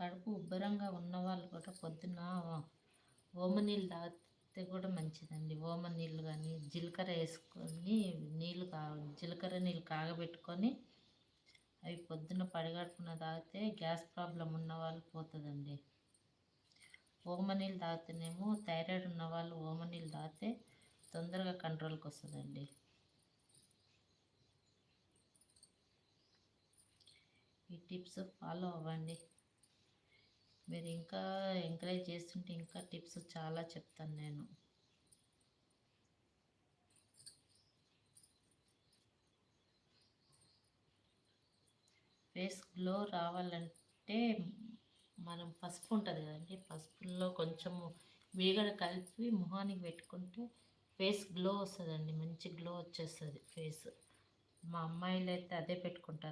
కడుపు ఉబ్బరంగా ఉన్నవాళ్ళు కూడా పొద్దున్న ఓమ నీళ్ళు తాగితే కూడా మంచిదండి. ఓమ నీళ్ళు కానీ జీలకర్ర వేసుకొని జీలకర్ర నీళ్ళు కాగబెట్టుకొని అవి పొద్దున్న పడిగడుపున తాగితే గ్యాస్ ప్రాబ్లం ఉన్నవాళ్ళు పోతుందండి. ఓమ నీళ్ళు తాగితేనేమో థైరాయిడ్ ఉన్నవాళ్ళు ఓమ నీళ్ళు తాగితే తొందరగా కంట్రోల్కి వస్తుందండి. ఈ టిప్స్ ఫాలో అవ్వండి. మీరు ఇంకా ఎంకరేజ్ చేస్తుంటే ఇంకా టిప్స్ చాలా చెప్తాను నేను. ఫేస్ గ్లో రావాలంటే మనం పసుపు ఉంటుంది కదండి, పసుపులో కొంచెము మీగడ కలిపి మొహానికి పెట్టుకుంటే ఫేస్ గ్లో వస్తుందండి. మంచి గ్లో వచ్చేస్తుంది ఫేస్. మా అమ్మాయిలు అయితే అదే పెట్టుకుంటారు.